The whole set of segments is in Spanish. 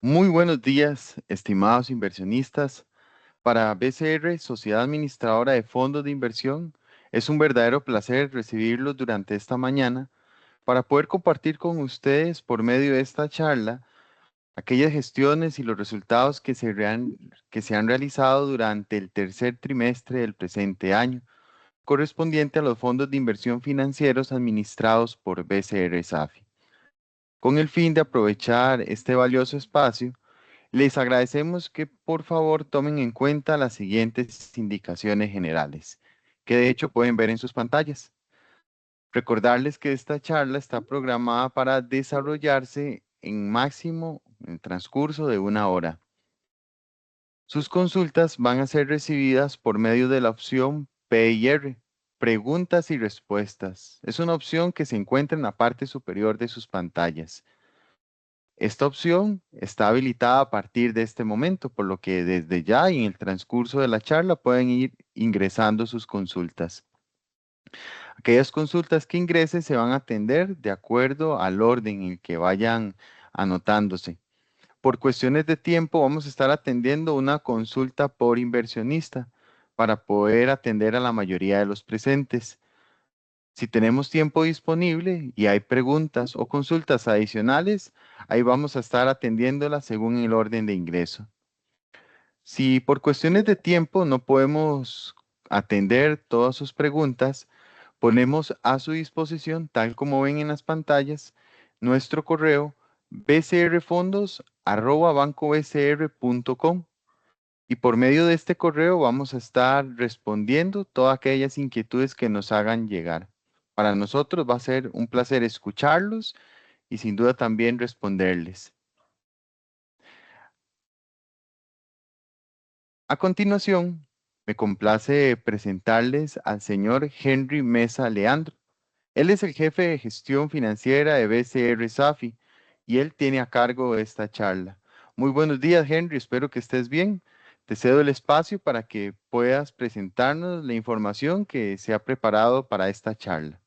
Muy buenos días, estimados inversionistas. Para BCR, Sociedad Administradora de Fondos de Inversión, es un verdadero placer recibirlos durante esta mañana para poder compartir con ustedes por medio de esta charla aquellas gestiones y los resultados que se han realizado durante el tercer trimestre del presente año, correspondiente a los fondos de inversión financieros administrados por BCR SAFI. Con el fin de aprovechar este valioso espacio, les agradecemos que por favor tomen en cuenta las siguientes indicaciones generales, que de hecho pueden ver en sus pantallas. Recordarles que esta charla está programada para desarrollarse en máximo en transcurso de 1 hora. Sus consultas van a ser recibidas por medio de la opción PIR, preguntas y respuestas. Es una opción que se encuentra en la parte superior de sus pantallas. Esta opción está habilitada a partir de este momento, por lo que desde ya y en el transcurso de la charla pueden ir ingresando sus consultas. Aquellas consultas que ingresen se van a atender de acuerdo al orden en el que vayan anotándose. Por cuestiones de tiempo vamos a estar atendiendo una consulta por inversionista para poder atender a la mayoría de los presentes. Si tenemos tiempo disponible y hay preguntas o consultas adicionales, ahí vamos a estar atendiéndolas según el orden de ingreso. Si por cuestiones de tiempo no podemos atender todas sus preguntas, ponemos a su disposición, tal como ven en las pantallas, nuestro correo bcrfondos@bancobcr.com, y por medio de este correo vamos a estar respondiendo todas aquellas inquietudes que nos hagan llegar. Para nosotros va a ser un placer escucharlos y sin duda también responderles. A continuación, me complace presentarles al señor Henry Mesa Leandro. Él es el jefe de gestión financiera de BCR Safi y él tiene a cargo esta charla. Muy buenos días, Henry. Espero que estés bien. Te cedo el espacio para que puedas presentarnos la información que se ha preparado para esta charla.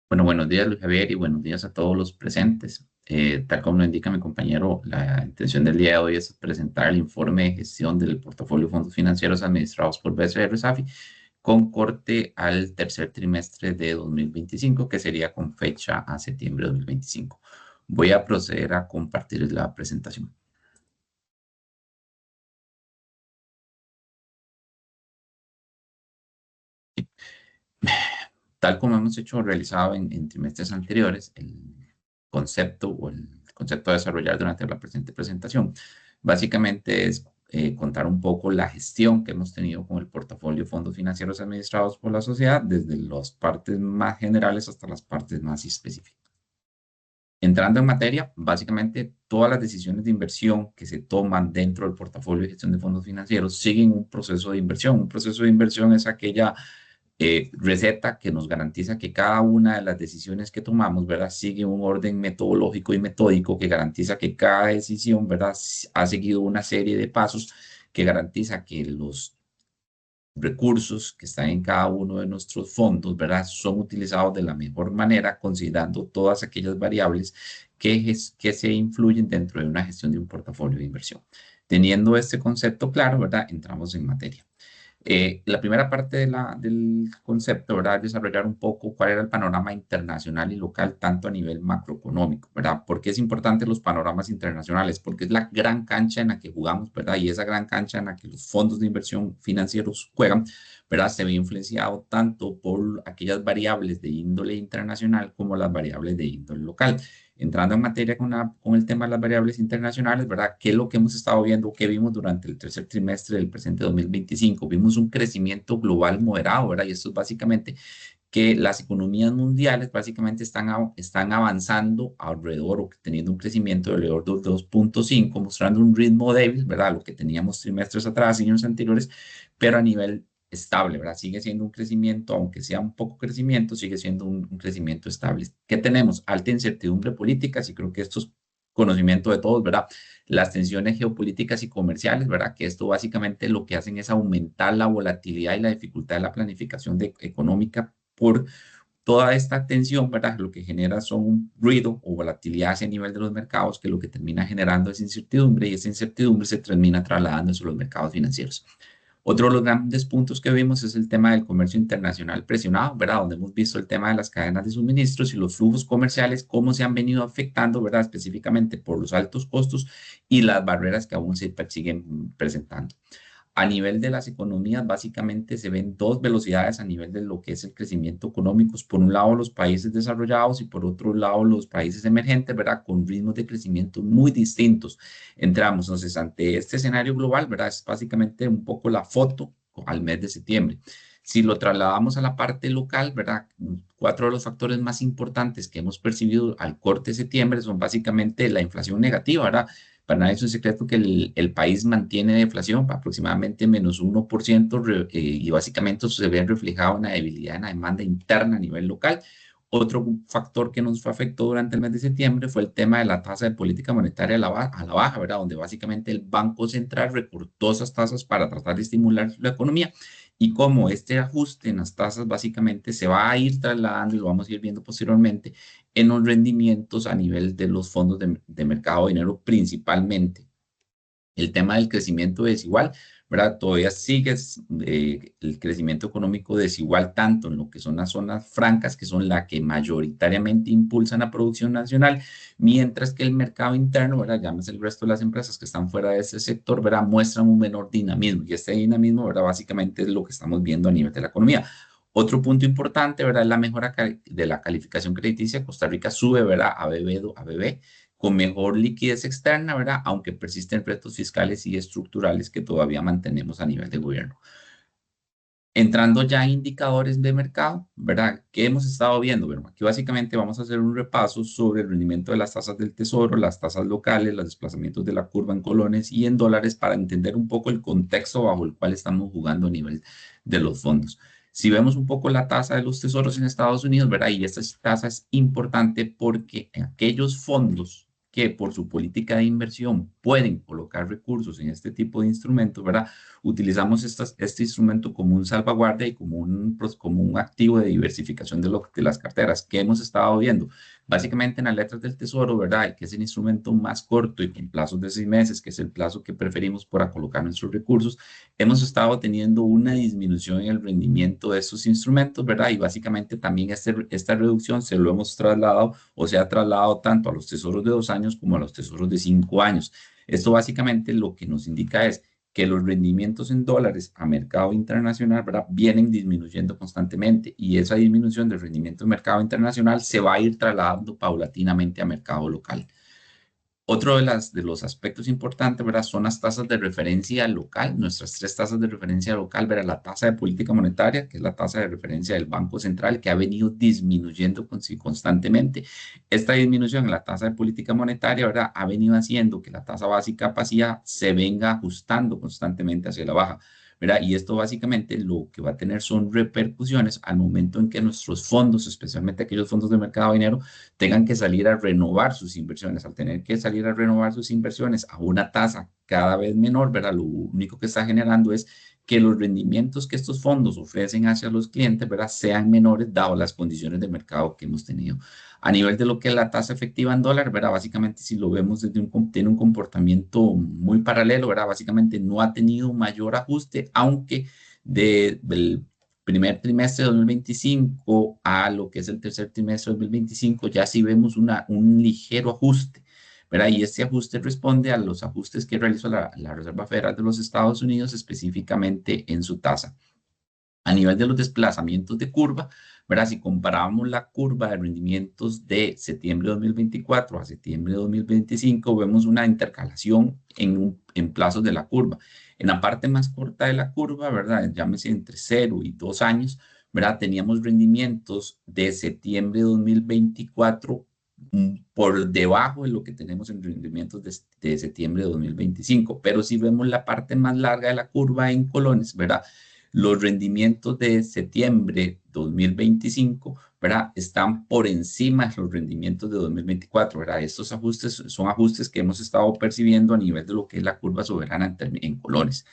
Bueno, buenos días, Luis Javier, y buenos días a todos los presentes. Tal como lo indica mi compañero, la intención del día de hoy es presentar el informe de gestión del portafolio de fondos financieros administrados por BCR SAFI con corte al tercer trimestre de 2025, que sería con fecha a septiembre de 2025. Voy a proceder a compartir la presentación. Tal como hemos realizado en trimestres anteriores, el concepto a desarrollar durante la presente presentación, básicamente es contar un poco la gestión que hemos tenido con el portafolio de fondos financieros administrados por la sociedad, desde las partes más generales hasta las partes más específicas. Entrando en materia, básicamente todas las decisiones de inversión que se toman dentro del portafolio de gestión de fondos financieros siguen un proceso de inversión. Un proceso de inversión es aquella receta que nos garantiza que cada una de las decisiones que tomamos, ¿verdad? Sigue un orden metodológico y metódico que garantiza que cada decisión, ¿verdad? Ha seguido una serie de pasos que garantiza que los recursos que están en cada uno de nuestros fondos, ¿verdad? Son utilizados de la mejor manera, considerando todas aquellas variables que se influyen dentro de una gestión de un portafolio de inversión. Teniendo este concepto claro, ¿verdad? Entramos en materia. La primera parte del concepto, ¿verdad? Es desarrollar un poco cuál era el panorama internacional y local, tanto a nivel macroeconómico, ¿verdad? ¿Por qué es importante los panoramas internacionales? Porque es la gran cancha en la que jugamos, ¿verdad? Y esa gran cancha en la que los fondos de inversión financieros juegan, ¿verdad? Se ve influenciado tanto por aquellas variables de índole internacional como las variables de índole local. Entrando en materia con el tema de las variables internacionales, ¿verdad? ¿Qué es lo que hemos estado viendo? ¿Qué vimos durante el tercer trimestre del presente 2025? Vimos un crecimiento global moderado, ¿verdad? Y esto es básicamente que las economías mundiales básicamente están avanzando alrededor o teniendo un crecimiento de alrededor de 2.5, mostrando un ritmo débil, ¿verdad? Lo que teníamos trimestres atrás, años anteriores, pero a nivel estable, ¿verdad? Sigue siendo un crecimiento, aunque sea un poco crecimiento, sigue siendo un crecimiento estable. ¿Qué tenemos? Alta incertidumbre política, y creo que esto es conocimiento de todos, ¿verdad? Las tensiones geopolíticas y comerciales, ¿verdad? Que esto básicamente lo que hacen es aumentar la volatilidad y la dificultad de la planificación económica por toda esta tensión, ¿verdad? Lo que genera son un ruido o volatilidad hacia el nivel de los mercados, que lo que termina generando es incertidumbre y esa incertidumbre se termina trasladando a los mercados financieros. Otro de los grandes puntos que vimos es el tema del comercio internacional presionado, ¿verdad? Donde hemos visto el tema de las cadenas de suministros y los flujos comerciales, cómo se han venido afectando, ¿verdad? Específicamente por los altos costos y las barreras que aún se siguen presentando. A nivel de las economías, básicamente se ven dos velocidades a nivel de lo que es el crecimiento económico. Por un lado, los países desarrollados y por otro lado, los países emergentes, ¿verdad? Con ritmos de crecimiento muy distintos. Entramos, entonces, ante este escenario global, ¿verdad? Es básicamente un poco la foto al mes de septiembre. Si lo trasladamos a la parte local, ¿verdad? Cuatro de los factores más importantes que hemos percibido al corte de septiembre son básicamente la inflación negativa, ¿verdad? Para nadie es un secreto que el país mantiene deflación aproximadamente menos 1% y básicamente eso se ve reflejado en la debilidad en la demanda interna a nivel local. Otro factor que nos afectó durante el mes de septiembre fue el tema de la tasa de política monetaria a la baja, ¿verdad? Donde básicamente el Banco Central recortó esas tasas para tratar de estimular la economía y como este ajuste en las tasas básicamente se va a ir trasladando y lo vamos a ir viendo posteriormente en los rendimientos a nivel de los fondos de mercado de dinero principalmente. El tema del crecimiento desigual, ¿verdad? Todavía sigue el crecimiento económico desigual tanto en lo que son las zonas francas, que son las que mayoritariamente impulsan la producción nacional, mientras que el mercado interno, ¿verdad? Llámese el resto de las empresas que están fuera de ese sector, ¿verdad? Muestran un menor dinamismo y este dinamismo, ¿verdad? Básicamente es lo que estamos viendo a nivel de la economía. Otro punto importante, ¿verdad? Es la mejora de la calificación crediticia. Costa Rica sube, ¿verdad? A BB, con mejor liquidez externa, ¿verdad? Aunque persisten retos fiscales y estructurales que todavía mantenemos a nivel de gobierno. Entrando ya en indicadores de mercado, ¿verdad? ¿Qué hemos estado viendo? Bueno, aquí básicamente vamos a hacer un repaso sobre el rendimiento de las tasas del tesoro, las tasas locales, los desplazamientos de la curva en colones y en dólares para entender un poco el contexto bajo el cual estamos jugando a nivel de los fondos. Si vemos un poco la tasa de los tesoros en Estados Unidos, ¿verdad? Y esta tasa es importante porque en aquellos fondos que por su política de inversión pueden colocar recursos en este tipo de instrumentos, ¿verdad? Utilizamos este instrumento como un salvaguardia y como un activo de diversificación de las carteras que hemos estado viendo. Básicamente en las letras del tesoro, ¿verdad? Que es el instrumento más corto y con plazos de 6 meses, que es el plazo que preferimos para colocar nuestros recursos, hemos estado teniendo una disminución en el rendimiento de estos instrumentos, ¿verdad? Y básicamente también esta reducción se lo hemos trasladado o se ha trasladado tanto a los tesoros de 2 años como a los tesoros de 5 años. Esto básicamente lo que nos indica es que los rendimientos en dólares a mercado internacional, ¿verdad? Vienen disminuyendo constantemente y esa disminución del rendimiento en mercado internacional se va a ir trasladando paulatinamente a mercado local. Otro de los aspectos importantes, ¿verdad? Son las tasas de referencia local, nuestras tres tasas de referencia local, ¿verdad? La tasa de política monetaria, que es la tasa de referencia del Banco Central, que ha venido disminuyendo constantemente. Esta disminución en la tasa de política monetaria, ¿verdad? Ha venido haciendo que la tasa básica pasiva se venga ajustando constantemente hacia la baja, ¿verdad? Y esto básicamente lo que va a tener son repercusiones al momento en que nuestros fondos, especialmente aquellos fondos de mercado de dinero, tengan que salir a renovar sus inversiones. Al tener que salir a renovar sus inversiones a una tasa cada vez menor, ¿verdad? Lo único que está generando es que los rendimientos que estos fondos ofrecen hacia los clientes, ¿verdad? Sean menores dado las condiciones de mercado que hemos tenido. A nivel de lo que es la tasa efectiva en dólar, ¿verdad? Básicamente, si lo vemos tiene un comportamiento muy paralelo, ¿verdad? Básicamente no ha tenido mayor ajuste, aunque del primer trimestre de 2025 a lo que es el tercer trimestre de 2025, ya sí vemos un ligero ajuste, ¿verdad? Y este ajuste responde a los ajustes que realizó la Reserva Federal de los Estados Unidos específicamente en su tasa. A nivel de los desplazamientos de curva, ¿verdad? Si comparamos la curva de rendimientos de septiembre de 2024 a septiembre de 2025, vemos una intercalación en plazos de la curva. En la parte más corta de la curva, ¿verdad? Llámese entre 0 y 2 años, ¿verdad? Teníamos rendimientos de septiembre de 2024 por debajo de lo que tenemos en rendimientos de septiembre de 2025. Pero si vemos la parte más larga de la curva en colones, ¿verdad? Los rendimientos de septiembre 2025, ¿verdad? Están por encima de los rendimientos de 2024, ¿verdad? Estos ajustes son ajustes que hemos estado percibiendo a nivel de lo que es la curva soberana en colones.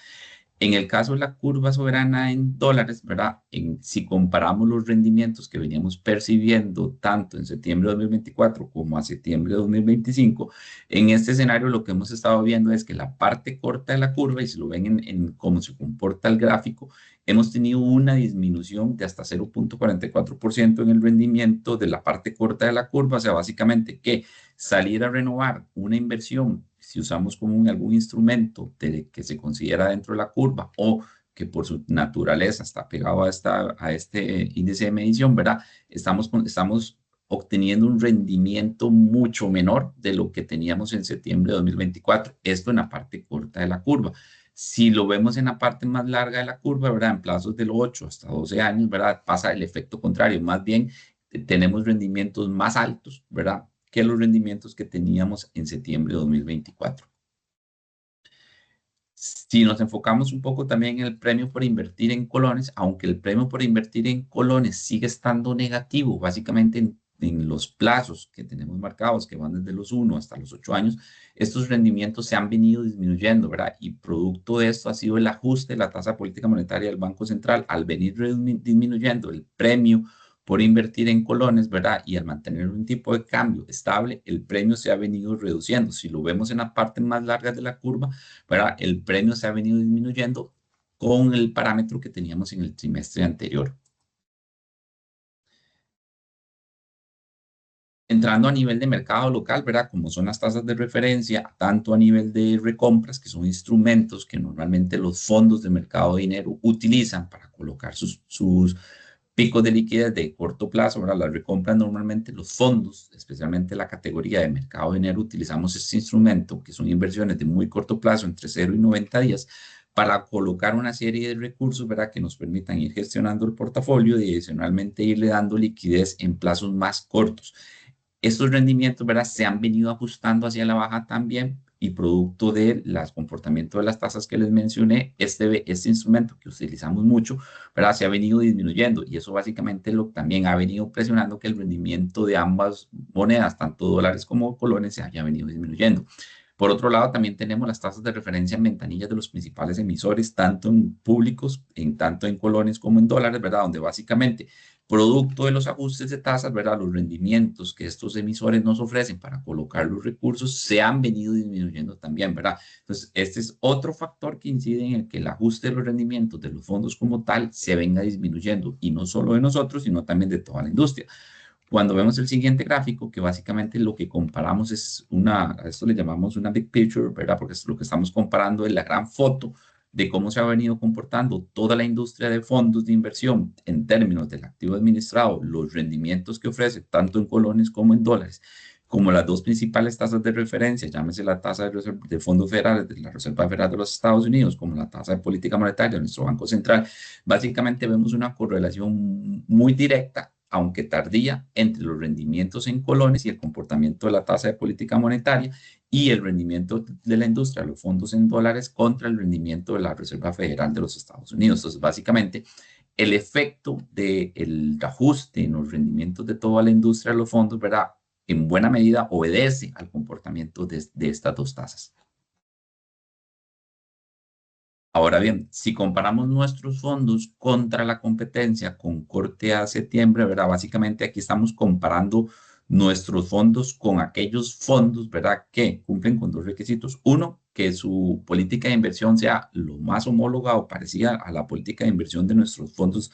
En el caso de la curva soberana en dólares, ¿verdad? Si comparamos los rendimientos que veníamos percibiendo tanto en septiembre de 2024 como a septiembre de 2025, en este escenario lo que hemos estado viendo es que la parte corta de la curva, y si lo ven en cómo se comporta el gráfico, hemos tenido una disminución de hasta 0,44% en el rendimiento de la parte corta de la curva, o sea, básicamente que salir a renovar una inversión, si usamos como algún instrumento que se considera dentro de la curva o que por su naturaleza está pegado a este índice de medición, ¿verdad? Estamos obteniendo un rendimiento mucho menor de lo que teníamos en septiembre de 2024. Esto en la parte corta de la curva. Si lo vemos en la parte más larga de la curva, ¿verdad? En plazos de los 8 hasta 12 años, ¿verdad? Pasa el efecto contrario. Más bien, tenemos rendimientos más altos, ¿verdad? Que los rendimientos que teníamos en septiembre de 2024. Si nos enfocamos un poco también en el premio por invertir en colones, aunque el premio por invertir en colones sigue estando negativo, básicamente en los plazos que tenemos marcados, que van desde los 1 hasta los 8 años, estos rendimientos se han venido disminuyendo, ¿verdad? Y producto de esto ha sido el ajuste de la tasa política monetaria del Banco Central al venir disminuyendo el premio por invertir en colones, ¿verdad? Y al mantener un tipo de cambio estable, el premio se ha venido reduciendo. Si lo vemos en la parte más larga de la curva, ¿verdad? El premio se ha venido disminuyendo con el parámetro que teníamos en el trimestre anterior. Entrando a nivel de mercado local, ¿verdad? Como son las tasas de referencia, tanto a nivel de recompras, que son instrumentos que normalmente los fondos de mercado de dinero utilizan para colocar sus picos de liquidez de corto plazo, ¿verdad? Las recompras normalmente los fondos, especialmente la categoría de mercado de dinero, utilizamos este instrumento, que son inversiones de muy corto plazo, entre 0 y 90 días, para colocar una serie de recursos, ¿verdad? Que nos permitan ir gestionando el portafolio y adicionalmente irle dando liquidez en plazos más cortos. Estos rendimientos, ¿verdad? Se han venido ajustando hacia la baja también y producto del comportamiento de las tasas que les mencioné, este instrumento que utilizamos mucho, ¿verdad? Se ha venido disminuyendo y eso básicamente también ha venido presionando que el rendimiento de ambas monedas, tanto dólares como colones, se haya venido disminuyendo. Por otro lado, también tenemos las tasas de referencia en ventanillas de los principales emisores, tanto en públicos, tanto en colones como en dólares, ¿verdad? Donde básicamente, producto de los ajustes de tasas, ¿verdad? Los rendimientos que estos emisores nos ofrecen para colocar los recursos se han venido disminuyendo también, ¿verdad? Entonces, este es otro factor que incide en el que el ajuste de los rendimientos de los fondos como tal se venga disminuyendo, y no solo de nosotros, sino también de toda la industria. Cuando vemos el siguiente gráfico, que básicamente lo que comparamos es a esto le llamamos una big picture, ¿verdad? Porque lo que estamos comparando es la gran foto de cómo se ha venido comportando toda la industria de fondos de inversión en términos del activo administrado, los rendimientos que ofrece tanto en colones como en dólares, como las dos principales tasas de referencia, llámese la tasa de fondos federales de la Reserva Federal de los Estados Unidos, como la tasa de política monetaria de nuestro Banco Central. Básicamente vemos una correlación muy directa, aunque tardía, entre los rendimientos en colones y el comportamiento de la tasa de política monetaria y el rendimiento de la industria, los fondos en dólares contra el rendimiento de la Reserva Federal de los Estados Unidos. Entonces, básicamente, el efecto del ajuste en los rendimientos de toda la industria de los fondos, ¿verdad? En buena medida obedece al comportamiento de estas dos tasas. Ahora bien, si comparamos nuestros fondos contra la competencia con corte a septiembre, ¿verdad? Básicamente aquí estamos comparando nuestros fondos con aquellos fondos, ¿verdad? Que cumplen con dos requisitos. Uno, que su política de inversión sea lo más homóloga o parecida a la política de inversión de nuestros fondos.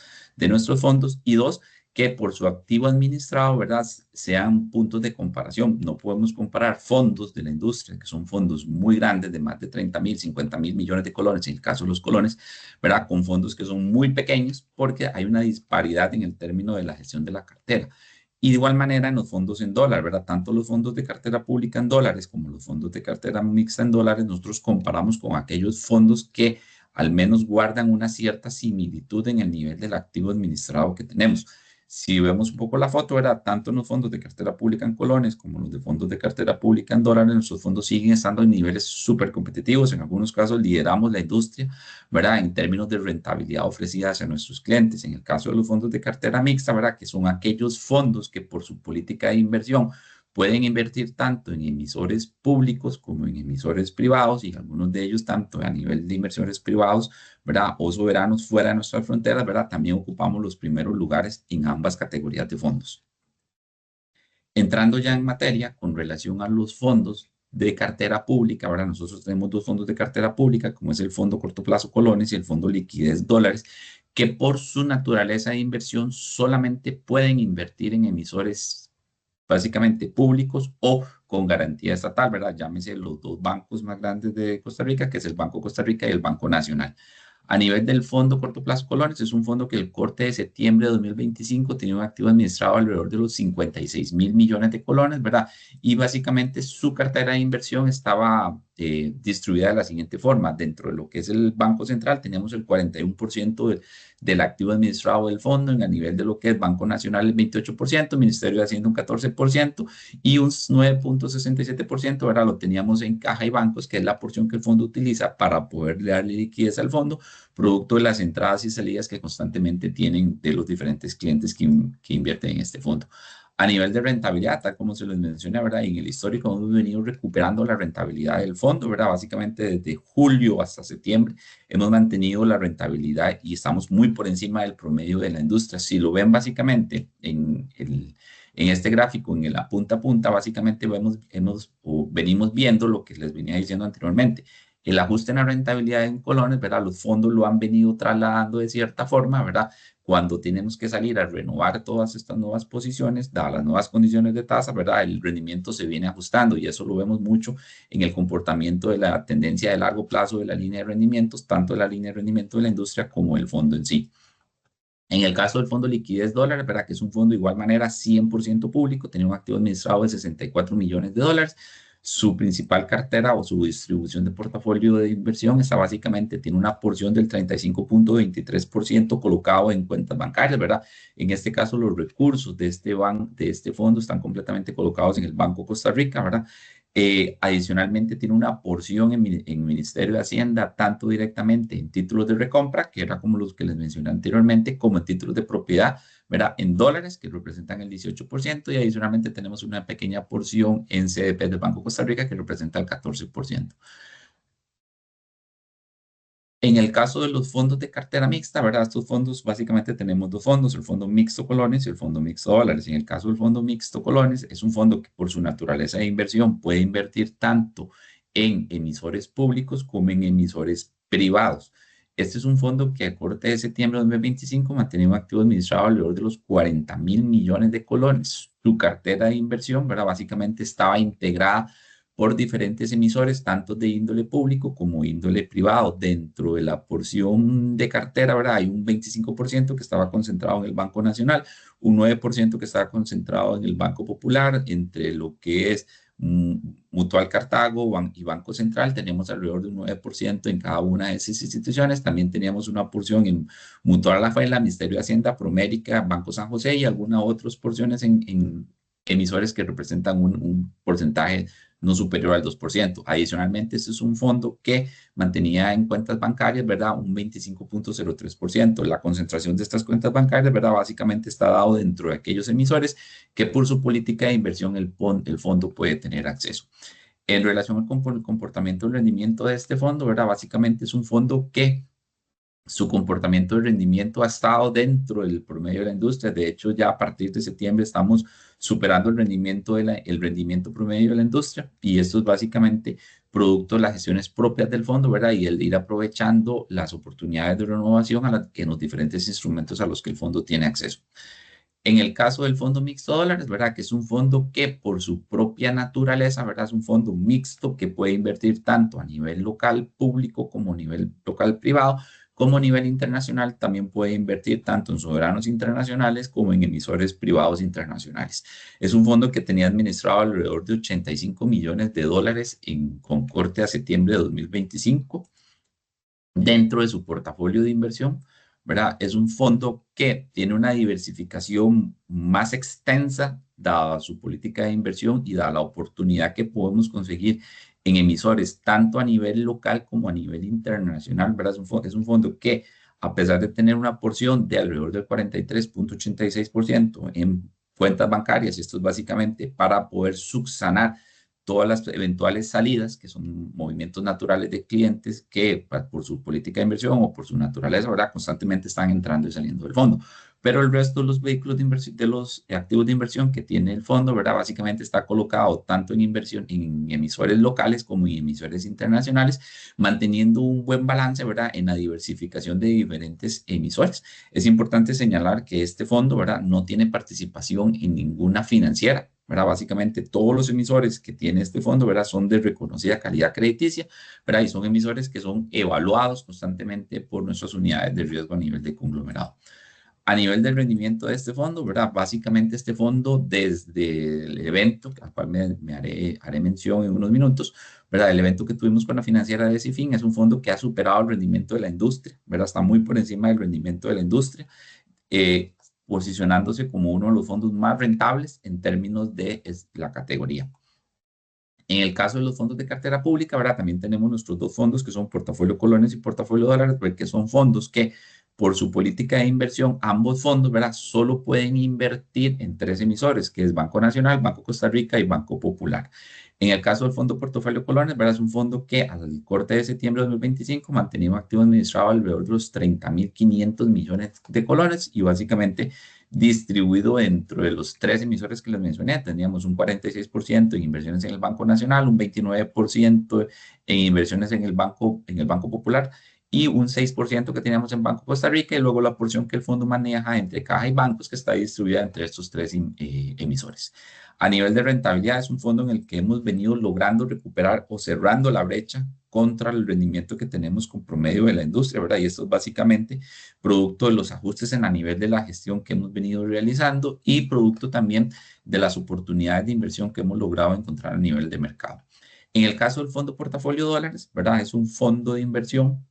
Y dos, que por su activo administrado, ¿verdad? Sean puntos de comparación. No podemos comparar fondos de la industria, que son fondos muy grandes, de más de 30.000, 50.000 millones de colones, en el caso de los colones, ¿verdad? Con fondos que son muy pequeños, porque hay una disparidad en el término de la gestión de la cartera. Y de igual manera en los fondos en dólar, ¿verdad? Tanto los fondos de cartera pública en dólares como los fondos de cartera mixta en dólares, nosotros comparamos con aquellos fondos que al menos guardan una cierta similitud en el nivel del activo administrado que tenemos. Si vemos un poco la foto, ¿verdad? Tanto en los fondos de cartera pública en colones como los de fondos de cartera pública en dólares, nuestros fondos siguen estando en niveles súper competitivos. En algunos casos lideramos la industria, ¿verdad? En términos de rentabilidad ofrecida hacia nuestros clientes. En el caso de los fondos de cartera mixta, ¿verdad? Que son aquellos fondos que por su política de inversión pueden invertir tanto en emisores públicos como en emisores privados y algunos de ellos tanto a nivel de inversores privados, ¿verdad? O soberanos fuera de nuestras fronteras, ¿verdad? También ocupamos los primeros lugares en ambas categorías de fondos. Entrando ya en materia con relación a los fondos de cartera pública, ahora nosotros tenemos dos fondos de cartera pública, como es el Fondo Corto Plazo Colones y el Fondo Liquidez Dólares, que por su naturaleza de inversión solamente pueden invertir en emisores básicamente públicos o con garantía estatal, ¿verdad? Llámese los dos bancos más grandes de Costa Rica, que es el Banco Costa Rica y el Banco Nacional. A nivel del Fondo Corto Plazo Colones, es un fondo que el corte de septiembre de 2025 tenía un activo administrado alrededor de los 56.000 millones de colones, ¿verdad? Y básicamente su cartera de inversión estaba distribuida de la siguiente forma. Dentro de lo que es el Banco Central, teníamos el 41% del activo administrado del fondo, en a nivel de lo que es Banco Nacional el 28%, Ministerio de Hacienda un 14% y un 9.67%, ¿verdad? Lo teníamos en caja y bancos, que es la porción que el fondo utiliza para poder darle liquidez al fondo, producto de las entradas y salidas que constantemente tienen de los diferentes clientes que invierten en este fondo. A nivel de rentabilidad, tal como se les menciona, ¿verdad? En el histórico hemos venido recuperando la rentabilidad del fondo, ¿verdad? Básicamente desde julio hasta septiembre hemos mantenido la rentabilidad y estamos muy por encima del promedio de la industria. Si lo ven básicamente en este gráfico, en la punta a punta, básicamente venimos viendo lo que les venía diciendo anteriormente. El ajuste en la rentabilidad en colones, ¿verdad? Los fondos lo han venido trasladando de cierta forma, ¿verdad? Cuando tenemos que salir a renovar todas estas nuevas posiciones, dadas las nuevas condiciones de tasa, ¿verdad? El rendimiento se viene ajustando y eso lo vemos mucho en el comportamiento de la tendencia de largo plazo de la línea de rendimientos, tanto de la línea de rendimiento de la industria como del fondo en sí. En el caso del fondo liquidez dólares, ¿verdad? Que es un fondo de igual manera 100% público, tenía un activo administrado de 64 millones de dólares. Su principal cartera o su distribución de portafolio de inversión está básicamente, tiene una porción del 35.23% colocado en cuentas bancarias, ¿verdad? En este caso, los recursos de este fondo están completamente colocados en el Banco Costa Rica, ¿verdad? Adicionalmente, tiene una porción en Ministerio de Hacienda, tanto directamente en títulos de recompra, que era como los que les mencioné anteriormente, como en títulos de propiedad, ¿verdad? En dólares, que representan el 18%, y adicionalmente tenemos una pequeña porción en CDP del Banco Costa Rica, que representa el 14%. En el caso de los fondos de cartera mixta, ¿verdad? Estos fondos, básicamente tenemos dos fondos, el fondo mixto colones y el fondo mixto dólares. En el caso del fondo mixto colones, es un fondo que por su naturaleza de inversión puede invertir tanto en emisores públicos como en emisores privados. Este es un fondo que a corte de septiembre de 2025 mantenía un activo administrado alrededor de los 40.000 millones de colones. Su cartera de inversión, ¿verdad? Básicamente estaba integrada por diferentes emisores, tanto de índole público como índole privado. Dentro de la porción de cartera, ¿verdad? Hay un 25% que estaba concentrado en el Banco Nacional, un 9% que estaba concentrado en el Banco Popular, entre lo que es Mutual Cartago y Banco Central, teníamos alrededor de un 9% en cada una de esas instituciones. También teníamos una porción en Mutual Rafaela, Ministerio de Hacienda, Promérica, Banco San José y algunas otras porciones en emisores que representan un porcentaje no superior al 2%. Adicionalmente, este es un fondo que mantenía en cuentas bancarias, ¿verdad? Un 25.03%. La concentración de estas cuentas bancarias, ¿verdad? Básicamente está dado dentro de aquellos emisores que por su política de inversión el fondo puede tener acceso. En relación con el comportamiento del rendimiento de este fondo, ¿verdad? Básicamente es un fondo que su comportamiento de rendimiento ha estado dentro del promedio de la industria. De hecho, ya a partir de septiembre estamos superando el rendimiento promedio de la industria y esto es básicamente producto de las gestiones propias del fondo, ¿verdad? Y el ir aprovechando las oportunidades de renovación en los diferentes instrumentos a los que el fondo tiene acceso. En el caso del fondo mixto dólares, ¿verdad? Que es un fondo que por su propia naturaleza, ¿verdad? Es un fondo mixto que puede invertir tanto a nivel local público como a nivel local privado, como a nivel internacional. También puede invertir tanto en soberanos internacionales como en emisores privados internacionales. Es un fondo que tenía administrado alrededor de 85 millones de dólares con corte a septiembre de 2025 dentro de su portafolio de inversión, ¿verdad? Es un fondo que tiene una diversificación más extensa, dada su política de inversión y dada la oportunidad que podemos conseguir en emisores, tanto a nivel local como a nivel internacional, ¿verdad? Es un fondo que, a pesar de tener una porción de alrededor del 43.86% en cuentas bancarias, y esto es básicamente para poder subsanar todas las eventuales salidas, que son movimientos naturales de clientes que por su política de inversión o por su naturaleza, ¿verdad? Constantemente están entrando y saliendo del fondo. Pero el resto de los vehículos de inversión, de los activos de inversión que tiene el fondo, ¿verdad? Básicamente está colocado tanto en inversión en emisores locales como en emisores internacionales, manteniendo un buen balance, ¿verdad? En la diversificación de diferentes emisores. Es importante señalar que este fondo, ¿verdad? No tiene participación en ninguna financiera, ¿verdad? Básicamente todos los emisores que tiene este fondo, ¿verdad? Son de reconocida calidad crediticia, ¿verdad? Y son emisores que son evaluados constantemente por nuestras unidades de riesgo a nivel de conglomerado. A nivel del rendimiento de este fondo, ¿verdad? Básicamente este fondo desde el evento, al cual haré mención en unos minutos, ¿verdad? El evento que tuvimos con la financiera de Cifin es un fondo que ha superado el rendimiento de la industria, ¿verdad? Está muy por encima del rendimiento de la industria, eh, posicionándose como uno de los fondos más rentables en términos de la categoría. En el caso de los fondos de cartera pública, ¿verdad? También tenemos nuestros dos fondos que son portafolio colones y portafolio dólares, porque son fondos que por su política de inversión, ambos fondos, ¿verdad? Solo pueden invertir en tres emisores, que es Banco Nacional, Banco Costa Rica y Banco Popular. En el caso del fondo portafolio colones, ¿verdad? Es un fondo que al corte de septiembre de 2025 mantenía un activo administrado alrededor de los 30.500 millones de colones y básicamente distribuido dentro de los tres emisores que les mencioné. Teníamos un 46% en inversiones en el Banco Nacional, un 29% en inversiones en el Banco Popular y un 6% que teníamos en Banco Costa Rica y luego la porción que el fondo maneja entre caja y bancos que está distribuida entre estos tres emisores. A nivel de rentabilidad es un fondo en el que hemos venido logrando recuperar o cerrando la brecha contra el rendimiento que tenemos con promedio de la industria, ¿verdad? Y esto es básicamente producto de los ajustes en a nivel de la gestión que hemos venido realizando y producto también de las oportunidades de inversión que hemos logrado encontrar a nivel de mercado. En el caso del fondo portafolio dólares, ¿verdad? Es un fondo de inversión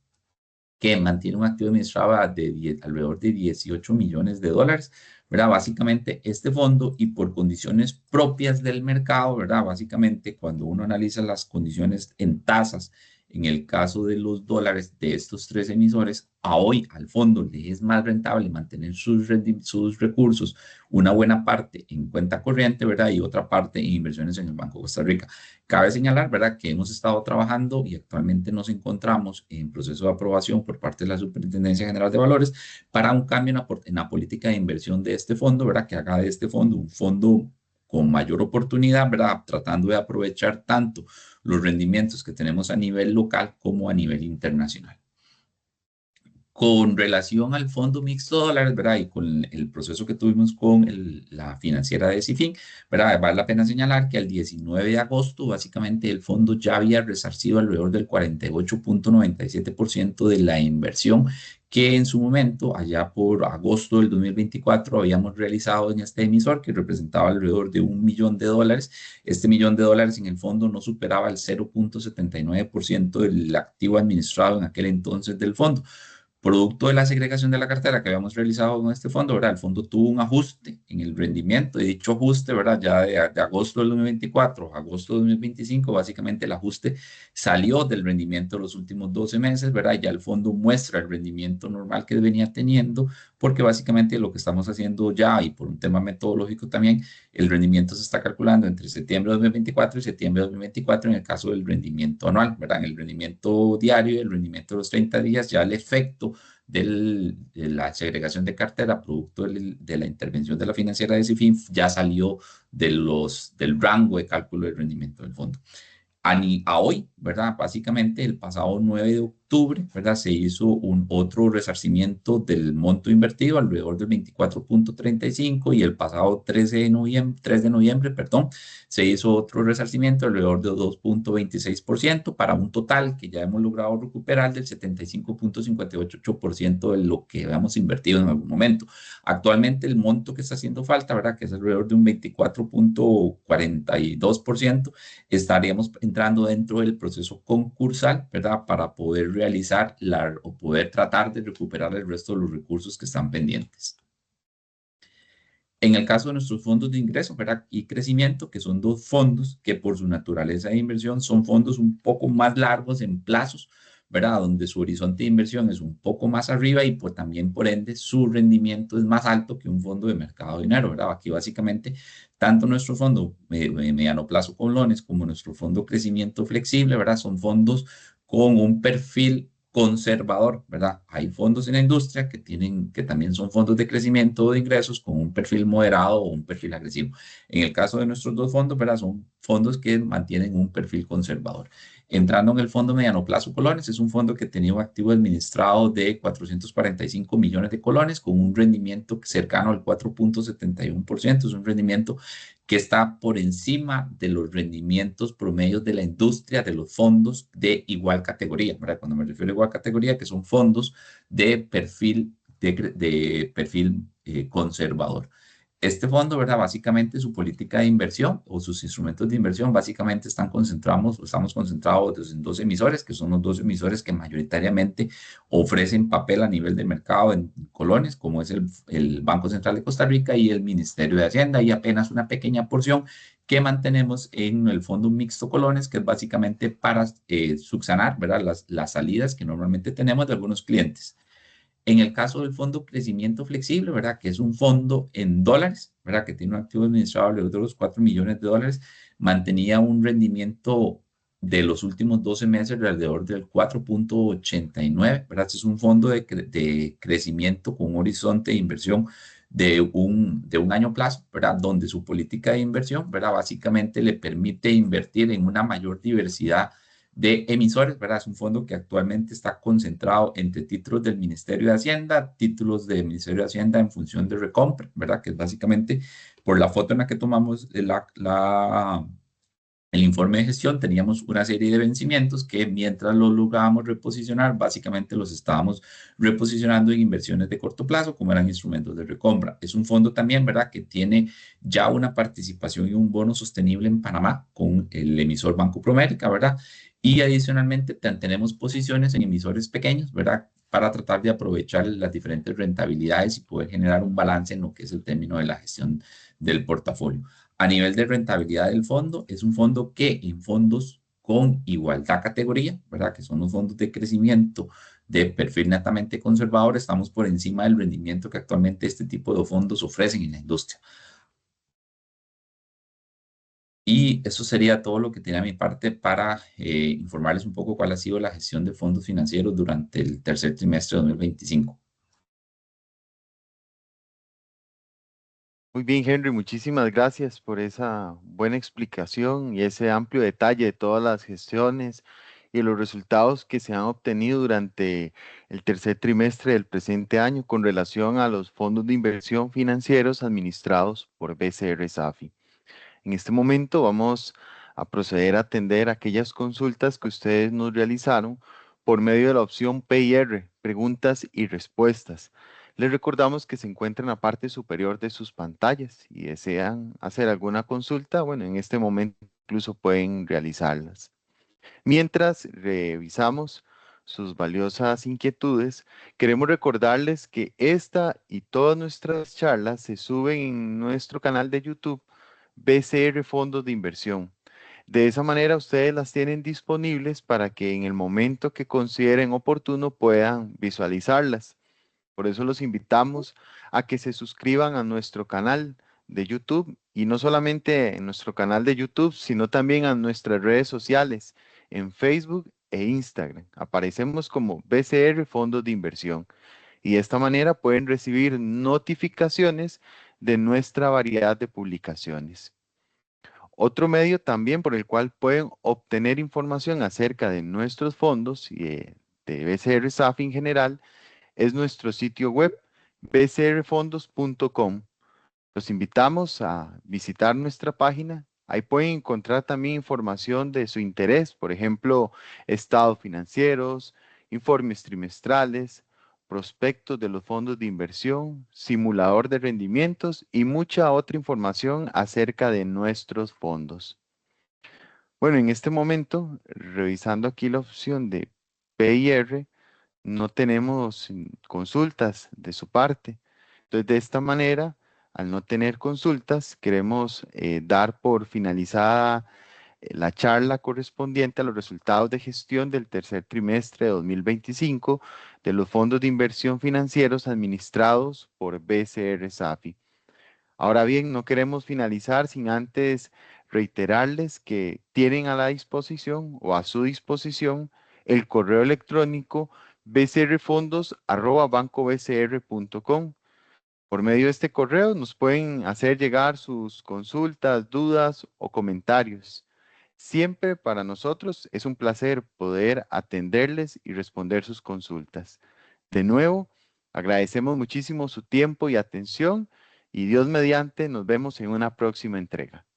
que mantiene un activo administrado de alrededor de 18 millones de dólares, ¿verdad? Básicamente este fondo y por condiciones propias del mercado, ¿verdad? Básicamente cuando uno analiza las condiciones en tasas, en el caso de los dólares de estos tres emisores, a hoy al fondo le es más rentable mantener sus recursos, una buena parte en cuenta corriente, ¿verdad? Y otra parte en inversiones en el Banco de Costa Rica. Cabe señalar, ¿verdad?, que hemos estado trabajando y actualmente nos encontramos en proceso de aprobación por parte de la Superintendencia General de Valores para un cambio en la política de inversión de este fondo, ¿verdad?, que haga de este fondo un fondo con mayor oportunidad, ¿verdad?, tratando de aprovechar tanto los rendimientos que tenemos a nivel local como a nivel internacional. Con relación al fondo mixto dólares, ¿verdad? Y con el proceso que tuvimos con la financiera de Cifin, ¿verdad? Vale la pena señalar que el 19 de agosto, básicamente, el fondo ya había resarcido alrededor del 48.97% de la inversión que en su momento, allá por agosto del 2024, habíamos realizado en este emisor, que representaba alrededor de $1.000.000. Este $1.000.000 en el fondo no superaba el 0.79% del activo administrado en aquel entonces del fondo. Producto de la segregación de la cartera que habíamos realizado con este fondo, ¿verdad? El fondo tuvo un ajuste en el rendimiento y dicho ajuste, ¿verdad? Ya de agosto del 2024 a agosto del 2025, básicamente el ajuste salió del rendimiento de los últimos 12 meses, ¿verdad? Ya el fondo muestra el rendimiento normal que venía teniendo, porque básicamente lo que estamos haciendo ya, y por un tema metodológico también, el rendimiento se está calculando entre septiembre de 2024 y septiembre de 2024 en el caso del rendimiento anual, ¿verdad? En el rendimiento diario y el rendimiento de los 30 días, ya el efecto de la segregación de cartera, producto de la intervención de la financiera de Cifin, ya salió del rango de cálculo del rendimiento del fondo. A hoy, ¿verdad? Básicamente el pasado 9 de octubre, ¿verdad? Se hizo otro resarcimiento del monto invertido alrededor del 24.35 y el pasado 3 de noviembre, perdón, se hizo otro resarcimiento alrededor de 2.26% para un total que ya hemos logrado recuperar del 75.58% de lo que habíamos invertido en algún momento. Actualmente el monto que está haciendo falta, ¿verdad? Que es alrededor de un 24.42%, estaríamos entrando dentro del proceso concursal, ¿verdad? Para poder realizar o poder tratar de recuperar el resto de los recursos que están pendientes. En el caso de nuestros fondos de ingreso, ¿verdad?, y crecimiento, que son dos fondos que por su naturaleza de inversión son fondos un poco más largos en plazos, ¿verdad? Donde su horizonte de inversión es un poco más arriba y también por ende su rendimiento es más alto que un fondo de mercado de dinero, ¿verdad? Aquí básicamente tanto nuestro fondo mediano plazo colones como nuestro fondo crecimiento flexible, ¿verdad? Son fondos con un perfil conservador, ¿verdad? Hay fondos en la industria que también son fondos de crecimiento o de ingresos con un perfil moderado o un perfil agresivo. En el caso de nuestros dos fondos, ¿verdad? Son fondos que mantienen un perfil conservador. Entrando en el fondo mediano plazo colones, es un fondo que tenía un activo administrado de 445 millones de colones con un rendimiento cercano al 4.71%. Es un rendimiento que está por encima de los rendimientos promedios de la industria de los fondos de igual categoría, ¿verdad? Cuando me refiero a igual categoría, que son fondos de perfil conservador. Este fondo, ¿verdad? Básicamente su política de inversión o sus instrumentos de inversión básicamente estamos concentrados en dos emisores, que son los dos emisores que mayoritariamente ofrecen papel a nivel de mercado en colones, como es el Banco Central de Costa Rica y el Ministerio de Hacienda, y apenas una pequeña porción que mantenemos en el fondo mixto colones, que es básicamente para subsanar, ¿verdad? Las salidas que normalmente tenemos de algunos clientes. En el caso del fondo crecimiento flexible, ¿verdad? Que es un fondo en dólares, ¿verdad? Que tiene un activo administrado alrededor de los 4 millones de dólares, mantenía un rendimiento de los últimos 12 meses de alrededor del 4.89, ¿verdad? Este es un fondo de crecimiento con un horizonte de inversión de un año plazo, ¿verdad? Donde su política de inversión, ¿verdad? Básicamente le permite invertir en una mayor diversidad de emisores, ¿verdad? Es un fondo que actualmente está concentrado entre títulos del Ministerio de Hacienda, títulos del Ministerio de Hacienda en función de recompra, ¿verdad? Que es básicamente por la foto en la que tomamos el informe de gestión, teníamos una serie de vencimientos que mientras los lográbamos reposicionar, básicamente los estábamos reposicionando en inversiones de corto plazo, como eran instrumentos de recompra. Es un fondo también, ¿verdad?, que tiene ya una participación y un bono sostenible en Panamá con el emisor Banco Promérica, ¿verdad? Y adicionalmente tenemos posiciones en emisores pequeños, ¿verdad? Para tratar de aprovechar las diferentes rentabilidades y poder generar un balance en lo que es el término de la gestión del portafolio. A nivel de rentabilidad del fondo, es un fondo que en fondos con igualdad categoría, ¿verdad? Que son los fondos de crecimiento de perfil netamente conservador, estamos por encima del rendimiento que actualmente este tipo de fondos ofrecen en la industria. Y eso sería todo lo que tenía mi parte para informarles un poco cuál ha sido la gestión de fondos financieros durante el tercer trimestre de 2025. Muy bien, Henry, muchísimas gracias por esa buena explicación y ese amplio detalle de todas las gestiones y los resultados que se han obtenido durante el tercer trimestre del presente año con relación a los fondos de inversión financieros administrados por BCR Safi. En este momento vamos a proceder a atender aquellas consultas que ustedes nos realizaron por medio de la opción PIR, preguntas y respuestas. Les recordamos que se encuentra en la parte superior de sus pantallas y desean hacer alguna consulta, bueno, en este momento incluso pueden realizarlas. Mientras revisamos sus valiosas inquietudes, queremos recordarles que esta y todas nuestras charlas se suben en nuestro canal de YouTube BCR Fondos de Inversión. De esa manera ustedes las tienen disponibles para que en el momento que consideren oportuno puedan visualizarlas. Por eso los invitamos a que se suscriban a nuestro canal de YouTube y no solamente en nuestro canal de YouTube, sino también a nuestras redes sociales en Facebook e Instagram. Aparecemos como BCR Fondos de Inversión y de esta manera pueden recibir notificaciones de nuestra variedad de publicaciones. Otro medio también por el cual pueden obtener información acerca de nuestros fondos y de BCR SAF en general es nuestro sitio web bcrfondos.com. Los invitamos a visitar nuestra página. Ahí pueden encontrar también información de su interés, por ejemplo, estados financieros, informes trimestrales, prospectos de los fondos de inversión, simulador de rendimientos y mucha otra información acerca de nuestros fondos. Bueno, en este momento, revisando aquí la opción de PIR, no tenemos consultas de su parte. Entonces, de esta manera, al no tener consultas, queremos dar por finalizada la charla correspondiente a los resultados de gestión del tercer trimestre de 2025 de los fondos de inversión financieros administrados por BCR Safi. Ahora bien, no queremos finalizar sin antes reiterarles que tienen a la disposición o a su disposición el correo electrónico bcrfondos@bancobcr.com. Por medio de este correo nos pueden hacer llegar sus consultas, dudas o comentarios. Siempre para nosotros es un placer poder atenderles y responder sus consultas. De nuevo, agradecemos muchísimo su tiempo y atención y Dios mediante nos vemos en una próxima entrega.